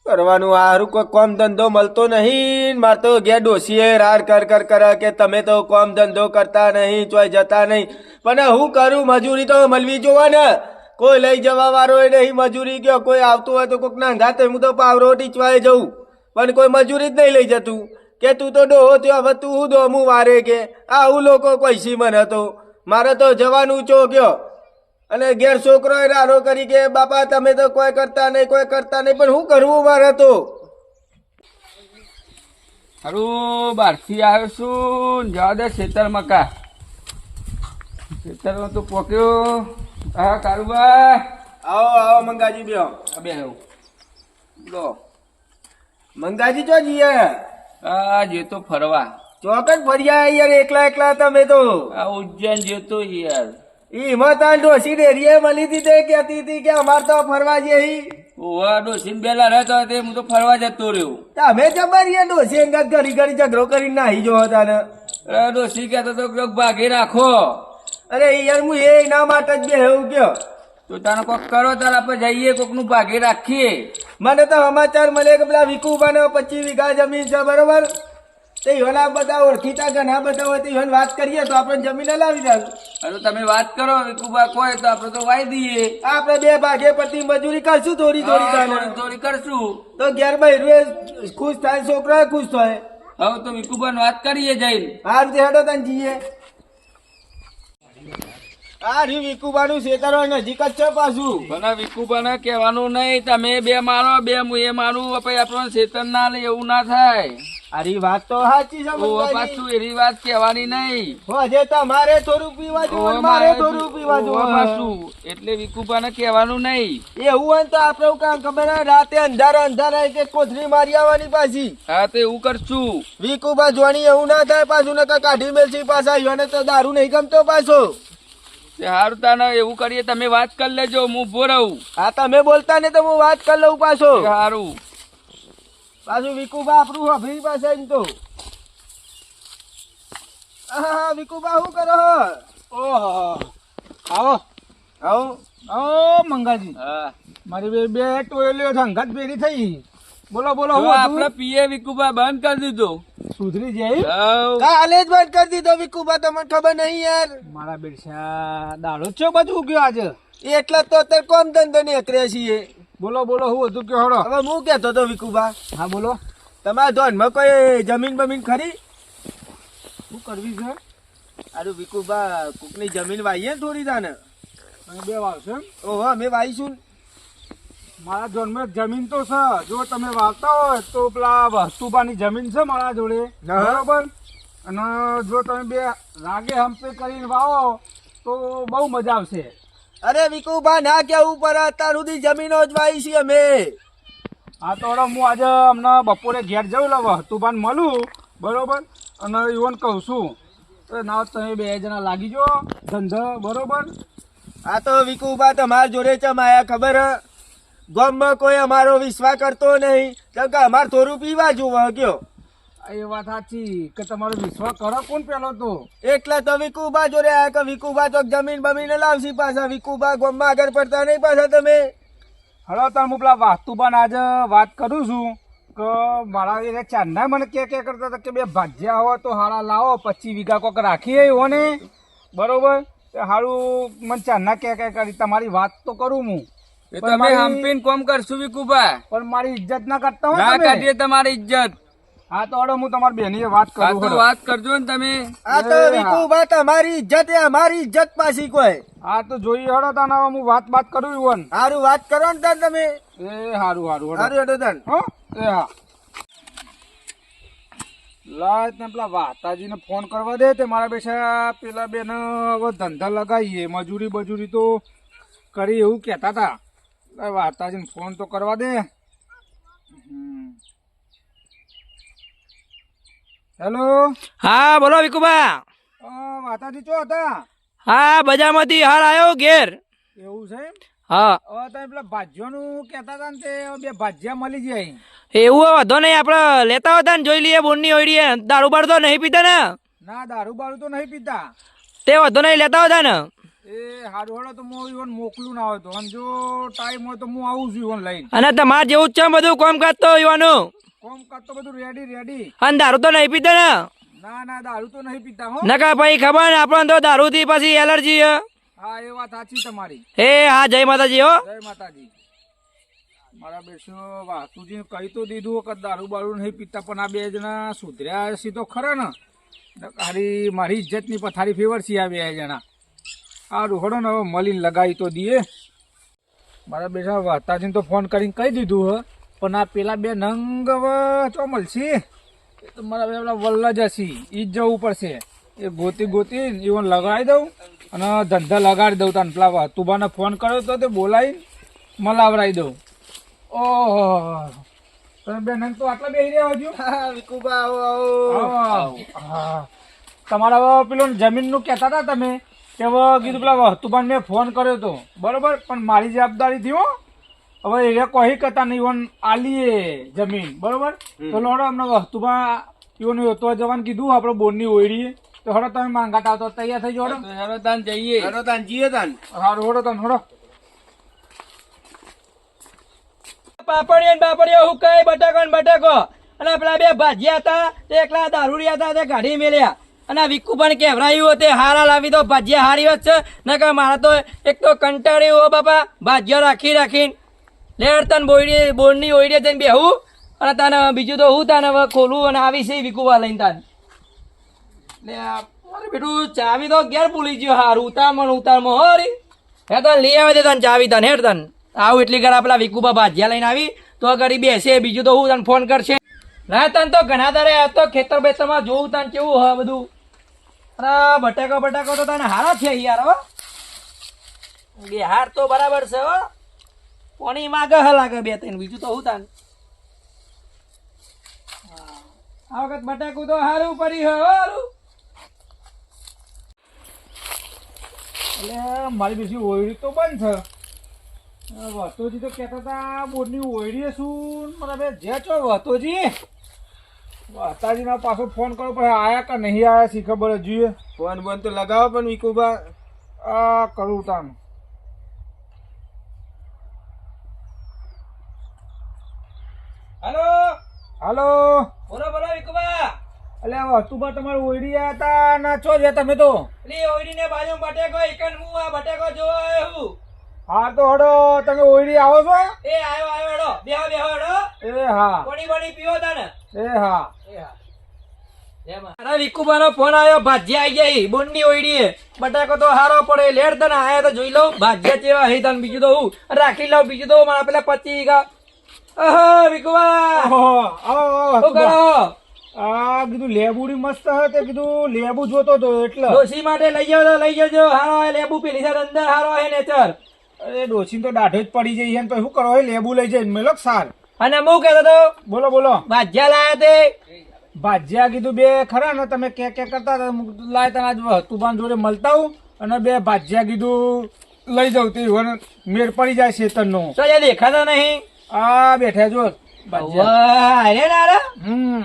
કરવાનું હારું કોઈ કામ ધંધો મળતો નહીં મારે તો ઘેર ડોસીએ રાડ કર કરે કે તમે તો કામ ધંધો કરતા નહીં ચોય જતા નહીં પણ હું કરું મજૂરી તો મળવી જોવે ને કોઈ લઈ જવા વાળો નહીં મજૂરી ગયો કોઈ આવતું હોય તો કોઈક ના અંધાતે હું તો પાવરો ટીચવાય જઉં પણ કોઈ મજૂરી જ નહીં લઈ જતું કે તું તો ડોહો થયો હવે તું હું દોમું વારે કે આવું લોકો કોઈ સીમન હતો મારે તો જવાનું ચો ગયો અને ઘેર છોકરો રાડો કરી કે બાપા તમે તો કોઈ કરતા નહીં પણ શું કરવું મારે તો હારું બહારથી આવ્યો છું જવા દે ખેતરમાં ખેતરમાં તો પોક્યો હા કારુબા આવો મંગાજી બે બે આવું લો મંગાજી ચો જઈએ આ જેતો ફરવા ચોકન ફર્યા યાર એકલા તમે તો આ ઉજ્જૈન જેતો યાર એમાં તાન ડોસી ડેરીએ મળી હતી તે કહેતી હતી કે અમાર તો ફરવા જઈ ઓવા ડોસીન બેલા રહેતો તે હું તો ફરવા જતો રહ્યો તમે જબરીએ ડોસી અંગત ઘડી ઝઘડો કરીને નાહી જો હતા ને ડોસી કહેતો તો કોક ભાગી રાખો અરે યાર હું એના માટે જ બે એવું કયો તો તને કોક કરો તાર આપણે જઈએ કોક નું ભાગી રાખીએ મને તો સમાચાર મળે કે પેલા વિકુબાને 25 વીઘા જમીન છે બરોબર તે યોના બધા ઓળખીતા ઘણા બધા હોય તો યોન વાત કરીએ તો આપણે જમીન લાવી દે અરે તમે વાત કરો વિકુબા કોઈ તો આપણે તો વાઈ દઈએ આપણે બે ભાગે પતિ મજૂરી કરશું થોડી થોડી કરશું તો ઘેર બહેરું ખુશ થાય છોકરા ખુશ થાય હવે તો વિકુબા વાત કરીએ જઈને હાર હેડો તને જઈએ આ રહ્યું વિકુબાનું ખેતર નજીક જ છે પાછું પણ વિકુબાને કહેવાનું નહીં તમે બે મારો બે હું એ મારું પછી આપણને ખેતર ના લે એવું ના થાય અરે વાત તો સાચી છે પાછું એવી વાત કહેવાની નહીં હજે તમારે થોડું પીવા જોવું મારે થોડું પીવા જોવું પાછું એટલે વિકુબાને કહેવાનું નહીં એવું હોય તો આપણે કામ ખબર રાતે અંધારા કે કોથળી મારી આવવાની પાછી હા તો એવું કરશું વિકુબા જોણી એવું ના થાય પાછું ને કાઢી મેલશી પાછા યોને તો દારૂ નહીં ગમતો પાછો હારું તાને એવું કરીએ તમે વાત કરી લેજો હું ઉભો રહું હા તમે બોલતા ને તો હું વાત કરી લઉં પાછો સારું પાછું વિકુબા આપણું અભી પાસે એમ તો હા વિકુબા શું કરો ઓહો આવો મંગાજી હા મારી બે ટોયલીઓ સંઘત ભેરી થઈ બોલો આપડે પીએ વિકુબા બંધ કરી દીધું સુધરી જાય કાલે જ બંધ કરી દીધો વિકુબા તમને ખબર નહીં યાર મારા બેટા દાડો છો બધું ગયો આજે એટલે તો અત્યારે કોમ ધંધો ને એકરે છીએ બોલો હું હતું કે હળો હવે હું કેતો તો વિકુબા હા બોલો તમારા ધોનમાં કોઈ જમીન બમીન ખરી શું કરવી છે અરે વિકુબા કોકની જમીન વાઈએ ને થોડી તાને બે વાવશો ઓહો અમે વાવીશું મારા જોનમાં જમીન તો છે જો તમે વાવતા હોય તો પેલા વસ્તુબાની જમીન છે મારા જોડે બરોબર અને જો તમે બે રાગે હમ્પે કરીને વાવો તો બહુ મજા આવશે અરે વિકુબા ના કેવું પર અત્યાર સુધી જમીનો જ વાવી છીએ અમે હા તો હું આજે હમણાં બપોરે ઘેર જાઉં લે વસ્તુબાન મળું બરોબર અને એવું કહું છું ના તમે બે જણા લાગી જો ધંધો બરોબર હા તો વિકુબા તમારા જોડે ચમાયા ખબર ગામમાં કોઈ અમારો વિશ્વાસ કરતો નહીં કેમ કે અમારે થોડું પીવા જોવા ગયો એ વાત સાચી કે તમારો વિશ્વાસ કરો કોણ પેલો તો એટલે તો વિકુબા જોડે આયા કે વિકુબા તો જમીન બમીને લાવશી પાછા વિકુબા ગામમાં આગળ પડતા નહીં પાછા તમે હલો તમે હું પેલા વાસ્તુબાન આજે વાત કરું છું કે મારા એ ચાંદા મને કે કરતા હતા કે બે ભાજ્યા હોય તો હારા લાવો 25 વીઘા કોક રાખીએ એવો ને બરોબર હારું મને ચાંદા કે કરી તમારી વાત તો કરું હું તમે હમ્પીને કોમ કરશું વિકુબા પણ મારી ઇજ્જત ના કરતા હોય ના કાઢીએ તમારી ઇજ્જત હા તો હું તમારી બેની વાત કરું તો વાત કરજો ને તમે હા તો વિકુબા તમારી ઇજ્જત એ અમારી ઇજ્જત પાછી કોઈ હા તો જોઈએ હડો તને હું વાત કરું ઈવન હારું વાત કરો ને તન તમે એ હારું હેડો તન હો એ હા લાજ ને પેલા વાતાજીને ફોન કરવા દે તે મારા બેસા પેલા બેન હવે ધંધા લગાવીએ મજૂરી તો કરી એવું કહેતા હતા વાતાજીને ફોન તો કરવા દે હેલો હા બોલો વિકુબા વાતાજી ચો હતા હા બજારમાંથી હાલ આવ્યો ઘેર એવું છે હા હવે તમે પેલા ભાજ્યોનું કહેતા હતા ને તે બે ભાજ્યા મળી જાય એવું વાંધો નહીં આપડે લેતા હતા ને જોઈ લઈએ બોનની ઓઈડીએ દારૂ બારૂ તો નહીં પીતા ને ના દારૂ બારૂ તો નહીં પીતા તે વાંધો નહીં લેતા હતા ને એ હારું હેડો તો હું ઈવન મોકલું ના હોય તો અને જો ટાઈમ હોય તો હું આવું છું ઈવન લઈને. અને તમારે જેવું જ છે બધું કામ કરતો યુવાનું. કોમ કાજ તો બધું રેડી. અને દારૂ તો નહીં પીતા ને? ના દારૂ તો નહીં પીતા હો. નકા ભાઈ ખબર ને આપણને તો દારૂ થી પછી એલર્જી હે. હા એ વાત સાચી તમારી. એ હા જય માતાજી હો. જય માતાજી. મારા બેસો વાતુજી કહી તો દીધું કે દારૂ બારૂ નહીં પીતા પણ આ બે જણા સુધર્યા સી તો ખરા ને મારી ઇજ્જતની પથારી ફેવર છે આ બે જણા. આ રૂહડો ને હવે મળીને લગાવી તો દઈએ. મારા બેસા વાતાજીને તો ફોન કરીને કહી દીધું હે પણ આ પેલા બે નંગ હવે ચો મળશે એ તો મારા પેલા વલ્લા જ હશે ઈ જ જવું પડશે. એ ગોતી ઈવન લગાવી દઉં અને ધંધા લગાડી દઉં તને પેલા તુબાને ફોન કર્યો તો તે બોલાવી મલાવરાઈ દઉં. ઓહો તમે બે નંગ તો આટલા બેસી રહ્યા હજુ? વિકુબા તમારા પેલો જમીનનું કહેતા હતા તમે કે હવે કીધું પેલા તુબાને મેં ફોન કર્યો હતો બરોબર પણ મારી જવાબદારી થી હો. હવે એ કોઈ કહેતા નહીં ઈવન આલીએ જમીન બરોબર તો લોડો અમને વસ્તુમાં ઈવન તો જવાનું કીધું આપણે બોરની ઓયડીએ તો હડો તમે માંગાતા તો તૈયાર થઈ જાઓ. હેડો તાન જઈએ. હારું હડો તમે હડો. પાપડીઓ હુકાય બટાકો અને પેલા બે ભાજ્યા હતા તે એકલા દારૂડિયા હતા તે ગાડી મેલ્યા અને વિકુ પણ કેવરાયું તે હારા લાવી દો ભાજ્યા હારી વાત છે નકર મારા તો એક તો કંટાળ્યું હો બાપા ભાજ્યો રાખીને લેર તન બોરની ઓઈડે જઈને બેહું અને તને બીજું તો હું તને હવે ખોલું અને આવી છે વિકુવા લઈને તને લે અરે બેટું ચાવી તો ઘેર ભૂલી ગયો હારું ઉતારમાં હરી હે તો લઈ આવે તે તને ચાવી તને હેડ તને આવું એટલી ઘર પેલા વિકુબા ભાજ્યા લઈને આવી તો ઘડી બેસે બીજું તો હું તને ફોન કરશે ના તને તો ઘણા તારે તો ખેતર બેતરમાં જોવું તને કેવું હ બધું અરે બટાકો તો તને હારા છે યાર હો બિહાર તો બરાબર છે હો કોની માગે હ લાગે બે ત્રણ બીજું તો હું તને આ વખત બટાકું તો હારું પડી હારું એટલે મારી બેસી ઓયડી તો બંધ છે. વતોજી તો કહેતા હતા બોરની ઓયડીએ શું મને બે જે ચો વતોજી વાતાજીના પાછો ફોન કરવો પડે આયા કે નહીં આયા સી ખબર જોઈએ. ફોન બંધ તો લગાવો પણ વિકુબા આ કરું તામ. હાલો બોલો વિકુબા અલ્યા વસ્તુબા તમારે ઓયડી આયા હતા ના ચો છે તમે તો? લી ઓઈડી ને બાજુ બટાકો એકન હું આ બટાકો જોવા આવ્યો હું. હા તો હડો તમે ઓયડી આવો છો? એ આયો હેડો બેહો હેડો. એ હા પાણી પીવો તાને? એ હા. અરે વિકુબાનો ફોન આવ્યો ભાજ્યા આઈ ગઈ બોનની ઓઈડી બટાકો તો હારો પડે લેર તને આયા તો જોઈ લઉં ભાજ્યા ચેવા હે તને બીજું તો હું રાખી લઉં બીજું તો મારા પેલા 25 ઓહો વિકુબા આવો શું કરો? આ કીધું લેબુડી મસ્ત હે તે કીધું લેબુ જોતો તો એટલે ડોસી માટે લઈ જજો હારો લેબુ પેલી સાઈડ અંદર હારો હે નેચર. અરે ડોસી તો દાઢો જ પડી જાય છે તો શું કરો લેબુ લઈ જાય મેલો સાર. અને હું કહેતો તો બોલો ભાજ્યા લાયા તે ભાજ્યા કીધું બે ખરા ને તમે કે કરતા હતા લાય તને આજ તુબાન જોડે મળતા હું અને બે ભાજ્યા કીધું લઈ જાઉં તે મેળ પડી જાય શેતન નો તો દેખાતા નહીં આ બેઠા જો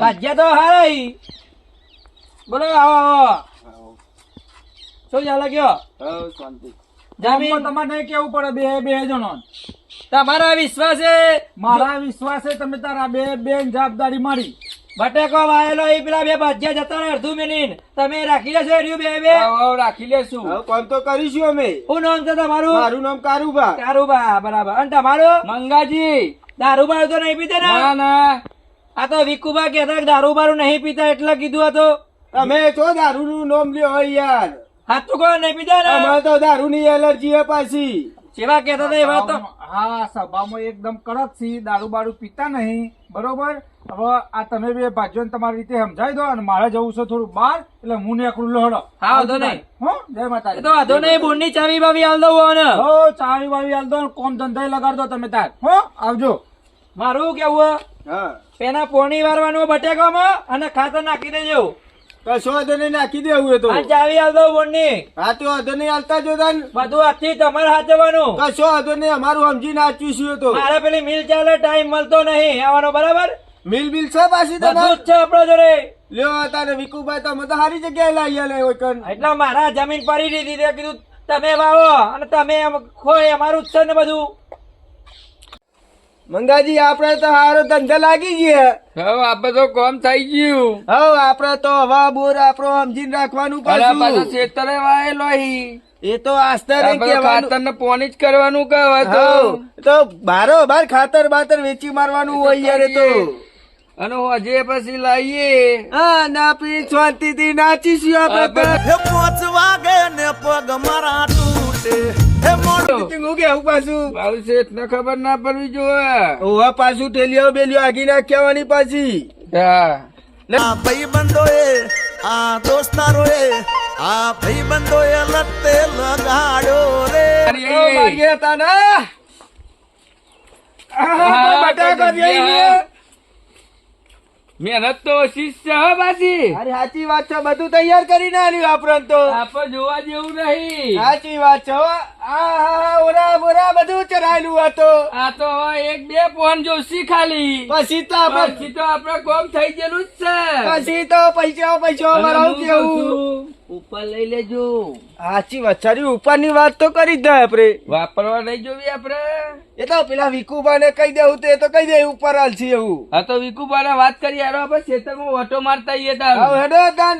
ભાજ્યા તો હારા બોલો આવો શું ચાલે કયો જમીન તમારે નહીં કેવું પડે બે જણો તમારા વિશ્વાસ મારા વિશ્વાસે તમે તારા બે જવાબદારી મારી બટેકો વાયેલો એ પેલા બે ભાજ્યા જતા રહે અડધું મિનિટ તમે રાખી લેશો એર્યું બે રાખી લેશું. કોમ તો કરીશું અમે. શું નામ છે તમારું? મારું નામ કારુબા. બરાબર અને તમારું? મંગાજી. દારૂબારું તો નહીં પીતા ને? ના આ તો વિકુબા કહેતા દારૂબારું નહીં પીતા એટલે કીધું હતું. તમે તો દારૂ નું નામ લ્યો હોય યાર. હાથું કોઈ નહીં પીતા ને? અમારે તો દારૂ ની એલર્જી હે પાછી. જેવા કહેતા હતા એવા તો હા સભામાં એકદમ કડક છે દારૂ બારૂ પીતા નહીં બરોબર. હવે આ તમે બે ભાઈઓ તમારી રીતે સમજાવી દો અને મારે જવું છે થોડું બહાર એટલે હું ને એકલું લહડો. હા વાંધો નહીં હો જય માતા. તો વાંધો નહીં બોનની ચાવી બાવી આલ દઉં ને હો ચાવી બાવી આલ દો કોમ ધંધા લગાડ દો તમે તાર હો આવજો. મારું કેવું પેલા પોણી વારવાનું બટેકામાં અને ખાતર નાખી દેજો. કશો વાંધો નહીં નાખી દેવું તો ચાવી આલ દઉં બોનની. હા તો વાંધો નહીં હાલતા જો બધું આજથી તમારે હાચવાનું. કશો વાંધો નહીં અમારું સમજી નાખ્યું તો મારે પેલી મિલ ચાલે ટાઈમ મળતો નહીં આવવાનો બરાબર. મિલ છે પાછી બધું જ છે આપડો જોડે. લ્યો તારે વિકુભાઈ તમે તો સારી જગ્યાએ લાવી લે એટલે મારા જમીન પડી દીધી તે કીધું તમે વાવો અને તમે ખોય અમારું જ છે ને બધું. મંગાજી આપણે તો હારો ધંધો લાગી ગયા. હવે આપડે તો કોમ થઈ ગયું. હવે આપણે તો હવા બોર આપણો સમજીને રાખવાનું પાછો પાછું. ખેતરે વાયેલો અહીં. એ તો આસ્તરે ખાતર કહેવાનું. ને પોણી જ કરવાનું કે હવે તો. તો બારો બાર ખાતર બાતર વેચી મારવાનું હોય યાર એ તો. અને હજે પછી લાવીએ. હા ના પી શાંતિથી નાચીશું આપણે હું કેવું પાછું મારું શેઠ ને ખબર ના પડવી જોઈએ. ઓવા પાછું ઠેલીઓ બેલીઓ આગી નાખ્યાવાની પાછી. હા. ભાઈબંધો આ દોસ્તારો આ ભાઈબંધો લતે લગાડ્યો રે માર્યા હતા ને બટાકા જઈ ગયા. મહેનત તો ઓછી જ છે હો પાછી. અરે સાચી વાત છે, બધું તૈયાર કરીને આલ્યું આપણે તો. આપડે જોવા જેવું નહીં. સાચી વાત છે હો. આ ઓરા બોરા બધું ચરાયેલું હતું. આ તો હવે એક બે પોન જોશી ખાલી. પછી તો આપણે પછી તો આપડે કોમ થઈ ગયેલું જ છે. પછી તો પૈસા અમારા કેવું ઉપર લઈ લેજો. સાચી વાત છે. ઉપરની વાત તો કરી જ દે આપડે. વાપરવા નહીં જોવી આપડે. એ તો પેલા વિકુબાને કહી દેવું તો એ તો કહી દે ઉપર હાલ છે એવું. હા તો વિકુબાને વાત કરી યાર આપણે ખેતરમાં ઓટો મારતા આવીએ તાર. હવે હેડો તાન